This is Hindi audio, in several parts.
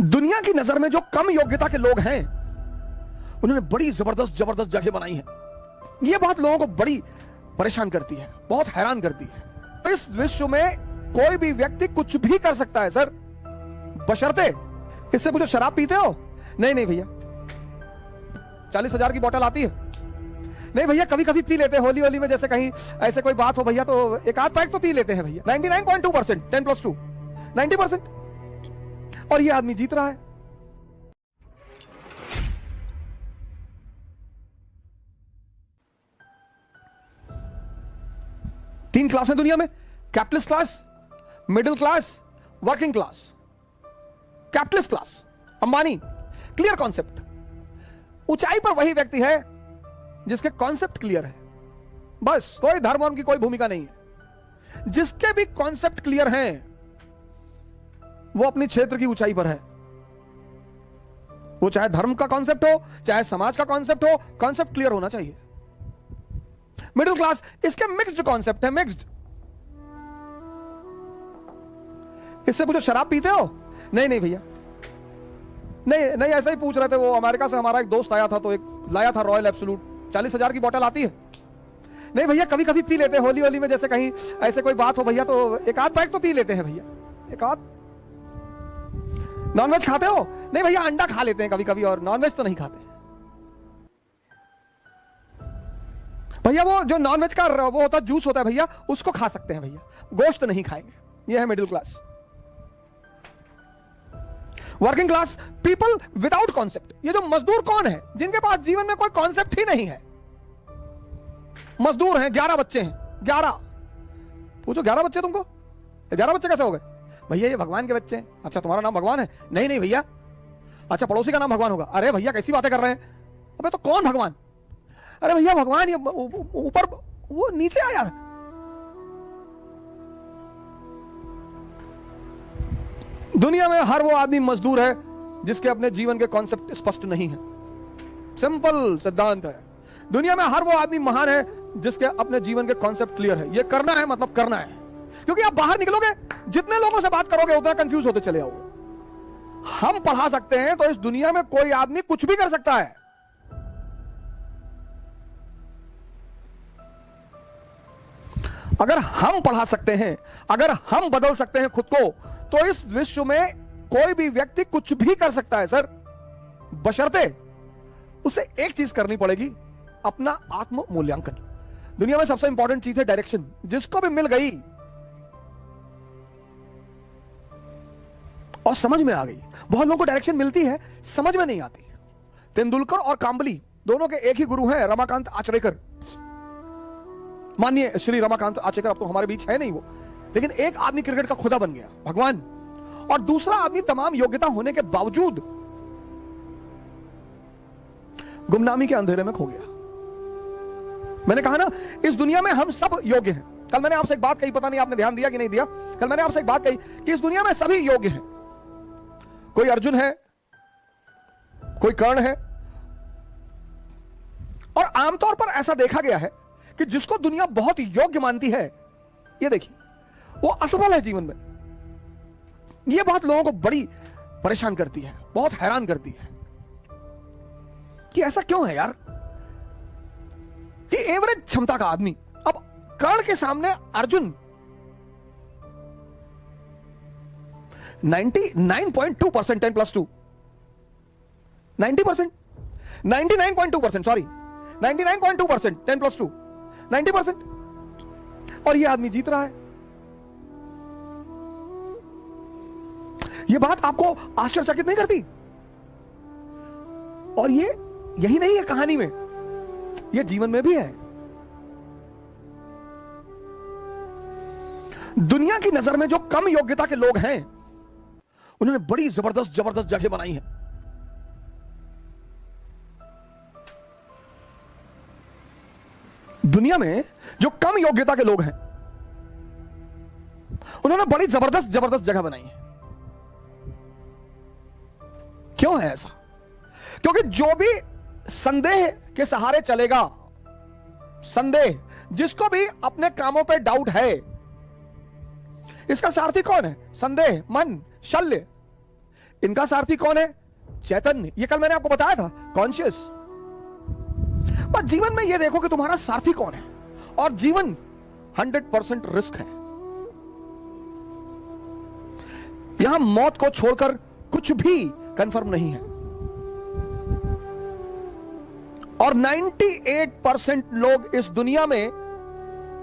दुनिया की नजर में जो कम योग्यता के लोग हैं उन्होंने बड़ी जबरदस्त जबरदस्त जगह बनाई है। यह बात लोगों को बड़ी परेशान करती है, बहुत हैरान करती है। इस विश्व में कोई भी व्यक्ति कुछ भी कर सकता है सर, बशर्ते इससे पूछो शराब पीते हो? नहीं नहीं भैया। 40,000 की बोतल आती है? नहीं भैया, कभी कभी पी लेते हैं होली होली में, जैसे कहीं ऐसे कोई बात हो भैया तो एक आध पैक तो पी लेते हैं भैया। 99.2%, 10+2 90%। और ये आदमी जीत रहा है। तीन क्लास है दुनिया में, capitalist class, middle class, working class. Capitalist class, Ambani, clear concept. ऊंचाई पर वही व्यक्ति है जिसके कॉन्सेप्ट क्लियर है, बस कोई धर्म वर्म की कोई भूमिका नहीं है। जिसके भी कॉन्सेप्ट क्लियर हैं वो अपनी क्षेत्र की ऊंचाई पर है। वो चाहे धर्म का कॉन्सेप्ट हो, चाहे समाज का कॉन्सेप्ट हो, कॉन्सेप्ट क्लियर होना चाहिए। मिडिल क्लास, इसके मिक्स्ड कॉन्सेप्ट है, मिक्स्ड। इससे पूछो शराब पीते हो? नहीं नहीं भैया। नहीं नहीं, ऐसा ही पूछ रहे थे। वो अमेरिका से हमारा एक दोस्त आया था तो एक लाया था रॉयल एब्सोल्यूट, 40,000 की बोतल आती है? नहीं भैया, कभी कभी पी लेते हैं होली होली में, जैसे कहीं ऐसे कोई बात हो भैया तो एक आध पैक तो पी लेते हैं भैया, एक आध। नॉनवेज खाते हो? नहीं भैया, अंडा खा लेते हैं कभी कभी, और नॉनवेज तो नहीं खाते भैया। वो जो नॉनवेज का वो होता है, जूस होता है भैया, उसको खा सकते हैं भैया, गोश्त नहीं खाएंगे। ये है middle class. Working class, people without concept. ये जो मजदूर कौन है जिनके पास जीवन में कोई कॉन्सेप्ट ही नहीं है? मजदूर हैं, 11 बच्चे हैं, 11। पूछो 11 बच्चे तुमको? 11 बच्चे कैसे हो गए? भैया ये भगवान के बच्चे हैं। अच्छा, तुम्हारा नाम भगवान है? नहीं नहीं भैया। अच्छा, पड़ोसी का नाम भगवान होगा? अरे भैया कैसी बातें कर रहे हैं? अबे तो कौन भगवान? अरे भैया भगवान ये ऊपर, वो नीचे आया। दुनिया में हर वो आदमी मजदूर है जिसके अपने जीवन के कॉन्सेप्ट स्पष्ट नहीं है। सिंपल सिद्धांत है। दुनिया में हर वो आदमी महान है जिसके अपने जीवन के कॉन्सेप्ट क्लियर है। ये करना है मतलब करना है। क्योंकि आप बाहर निकलोगे, जितने लोगों से बात करोगे उतना कंफ्यूज होते चले आओगे। हम पढ़ा सकते हैं तो इस दुनिया में कोई आदमी कुछ भी कर सकता है। अगर हम पढ़ा सकते हैं, अगर हम बदल सकते हैं खुद को, तो इस विश्व में कोई भी व्यक्ति कुछ भी कर सकता है सर, बशर्ते उसे एक चीज करनी पड़ेगी, अपना आत्म मूल्यांकन। दुनिया में सबसे इंपॉर्टेंट चीज है डायरेक्शन। जिसको भी मिल गई और समझ में आ गई। बहुत लोगों को डायरेक्शन मिलती है, समझ में नहीं आती। तेंदुलकर और कांबली दोनों के एक ही गुरु हैं, रमाकांत आचरेकर। माननीय श्री रमाकांत आचरेकर अब तो हमारे बीच है नहीं वो, लेकिन एक आदमी क्रिकेट का खुदा बन गया, भगवान, और दूसरा आदमी तमाम योग्यता होने के बावजूद गुमनामी के अंधेरे में खो गया। मैंने कहा ना, इस दुनिया में हम सब योग्य हैं। कल मैंने आपसे एक बात कही, पता नहीं आपने ध्यान दिया कि नहीं दिया। कल मैंने आपसे एक बात कही कि इस दुनिया में सभी योग्य हैं। कोई अर्जुन है, कोई कर्ण है, और आमतौर पर ऐसा देखा गया है कि जिसको दुनिया बहुत योग्य मानती है, ये देखिए, वो असफल है जीवन में। यह बात लोगों को बड़ी परेशान करती है, बहुत हैरान करती है कि ऐसा क्यों है यार, कि एवरेज क्षमता का आदमी, अब कर्ण के सामने अर्जुन 99.2%, 10+2 90%, 99.2%, सॉरी 99.2%, 10+2 90%, और यह आदमी जीत रहा है। यह बात आपको आश्चर्यचकित नहीं करती? और ये यही नहीं है कहानी में, यह जीवन में भी है। दुनिया की नजर में जो कम योग्यता के लोग हैं उन्होंने बड़ी जबरदस्त जबरदस्त जगह बनाई है। दुनिया में जो कम योग्यता के लोग हैं उन्होंने बड़ी जबरदस्त जबरदस्त जगह बनाई है। क्यों है ऐसा? क्योंकि जो भी संदेह के सहारे चलेगा, संदेह, जिसको भी अपने कामों पे डाउट है, इसका सारथी कौन है? संदेह, मन, शल्य। इनका सारथी कौन है? चैतन्य। ये कल मैंने आपको बताया था, कॉन्शियस। पर जीवन में ये देखो कि तुम्हारा सारथी कौन है। और जीवन 100% रिस्क है। यहां मौत को छोड़कर कुछ भी कंफर्म नहीं है। और 98% लोग इस दुनिया में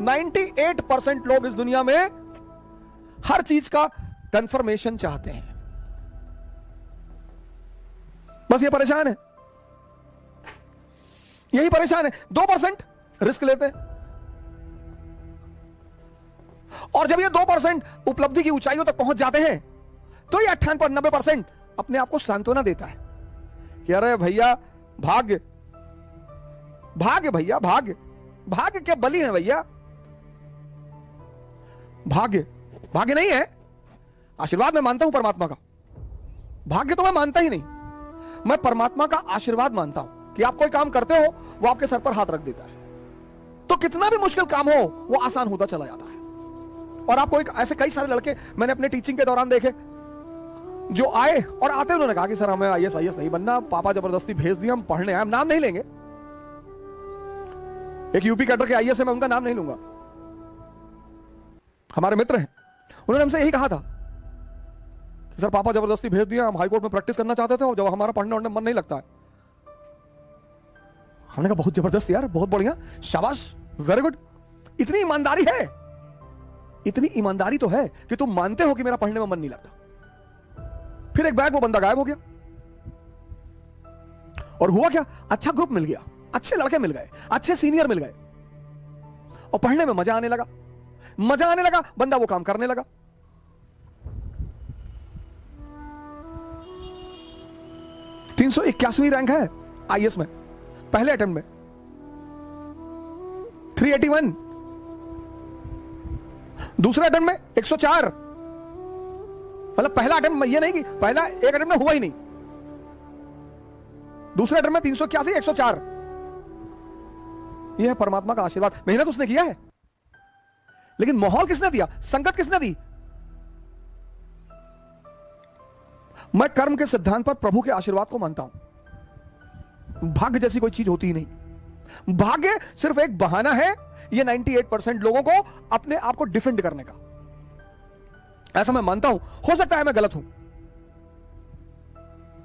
98% लोग इस दुनिया में हर चीज का कंफर्मेशन चाहते हैं। बस ये परेशान है, यही परेशान है। 2% रिस्क लेते हैं। और जब ये 2% उपलब्धि की ऊंचाइयों तक पहुंच जाते हैं तो ये 98-90% अपने आप को सांत्वना देता है कि अरे भैया भाग्य, भाग्य भैया, भाग्य, भाग्य के बलि है भैया। भाग्य, भाग्य नहीं है। आशीर्वाद मैं मानता हूं परमात्मा का, भाग्य तो मैं मानता ही नहीं। मैं परमात्मा का आशीर्वाद मानता हूं कि आप कोई काम करते हो वो आपके सर पर हाथ रख देता है, तो कितना भी मुश्किल काम हो वो आसान होता चला जाता है। और आपको एक ऐसे कई सारे लड़के मैंने अपने टीचिंग के दौरान देखे जो आए और आते उन्होंने कहा कि सर हमें आईएएस नहीं बनना, पापा जबरदस्ती भेज दिया, हम पढ़ने आए। हम नाम नहीं लेंगे, एक यूपी कैडर के आईएएस है, मैं उनका नाम नहीं लूंगा, हमारे मित्र हैं। उन्होंने हमसे यही कहा था कि सर पापा जबरदस्ती भेज दिया, हम हाईकोर्ट में प्रैक्टिस करना चाहते थे और जब हमारा पढ़ने वढ़ने मन नहीं लगता है। हमने कहा बहुत जबरदस्त यार, बहुत बढ़िया, शाबाश, वेरी गुड। इतनी ईमानदारी है, इतनी ईमानदारी तो है कि तुम मानते हो कि मेरा पढ़ने में मन नहीं लगता। फिर एक बैग वो बंदा गायब हो गया। और हुआ क्या? अच्छा ग्रुप मिल गया, अच्छे लड़के मिल गए, अच्छे सीनियर मिल गए और पढ़ने में मजा आने लगा। मजा आने लगा, बंदा वो काम करने लगा। तीन 381वीं रैंक है आईएएस में, पहले अटेम्प्ट में 381, दूसरे अटेम्प्ट में 104। मतलब पहला अटेम्प्ट में, ये नहीं कि पहला एक अटेम्प्ट में हुआ ही नहीं, दूसरे अटेम्प्ट में 381, 104। यह है परमात्मा का आशीर्वाद। मेहनत उसने किया है, लेकिन माहौल किसने दिया, संगत किसने दी? मैं कर्म के सिद्धांत पर प्रभु के आशीर्वाद को मानता हूं। भाग्य जैसी कोई चीज होती ही नहीं। भाग्य सिर्फ एक बहाना है ये 98% लोगों को अपने आप को डिफेंड करने का। ऐसा मैं मानता हूं। हो सकता है मैं गलत हूं,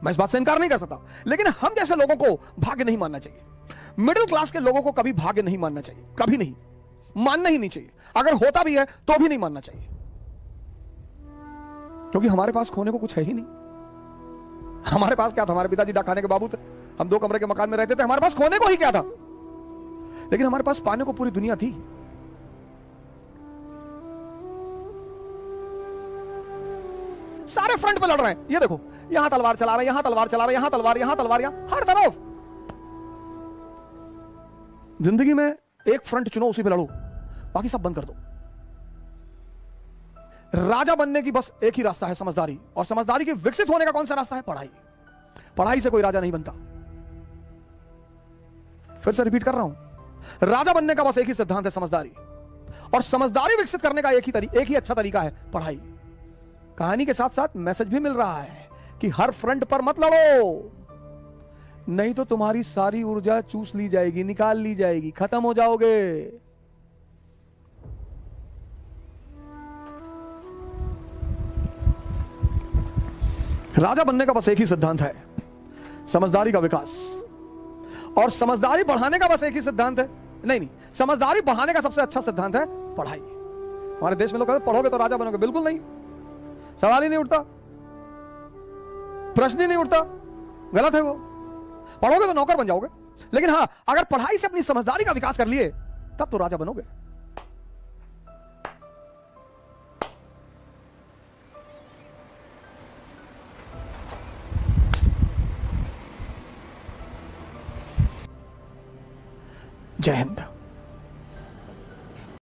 मैं इस बात से इनकार नहीं कर सकता, लेकिन हम जैसे लोगों को भाग्य नहीं मानना चाहिए। मिडिल क्लास के लोगों को कभी भाग्य नहीं मानना चाहिए, कभी नहीं, मानना ही नहीं चाहिए। अगर होता भी है तो भी नहीं मानना चाहिए, क्योंकि हमारे पास खोने को कुछ है ही नहीं। हमारे पास क्या था? हमारे पिताजी डाकखाने के बाबू थे, हम 2 कमरे के मकान में रहते थे। हमारे पास खोने को ही क्या था? लेकिन हमारे पास पाने को पूरी दुनिया थी। सारे फ्रंट पे लड़ रहे हैं। ये देखो, यहां तलवार चला रहे, यहां तलवार चला रहे, यहां तलवार, यहां तलवार, यहां हर तरफ। जिंदगी में एक फ्रंट चुनो, उसी पे लड़ो, बाकी सब बंद कर दो। राजा बनने की बस एक ही रास्ता है, समझदारी। और समझदारी के विकसित होने का कौन सा रास्ता है? पढ़ाई। पढ़ाई से कोई राजा नहीं बनता। फिर से रिपीट कर रहा हूं, राजा बनने का बस एक ही सिद्धांत है, समझदारी। और समझदारी विकसित करने का एक ही अच्छा तरीका है, पढ़ाई। कहानी के साथ साथ मैसेज भी मिल रहा है कि हर फ्रंट पर मत लड़ो, नहीं तो तुम्हारी सारी ऊर्जा चूस ली जाएगी, निकाल ली जाएगी, खत्म हो जाओगे। राजा बनने का बस एक ही सिद्धांत है, समझदारी का विकास। और समझदारी बढ़ाने का बस एक ही सिद्धांत है, नहीं, समझदारी बढ़ाने का सबसे अच्छा सिद्धांत है पढ़ाई। हमारे देश में लोग कहते हैं पढ़ोगे तो राजा बनोगे। बिल्कुल नहीं, सवाल ही नहीं उठता, प्रश्न ही नहीं उठता, गलत है वो। पढ़ोगे तो नौकर बन जाओगे, लेकिन हां, अगर पढ़ाई से अपनी समझदारी का विकास कर लिए तब तो राजा बनोगे। जय हिंद।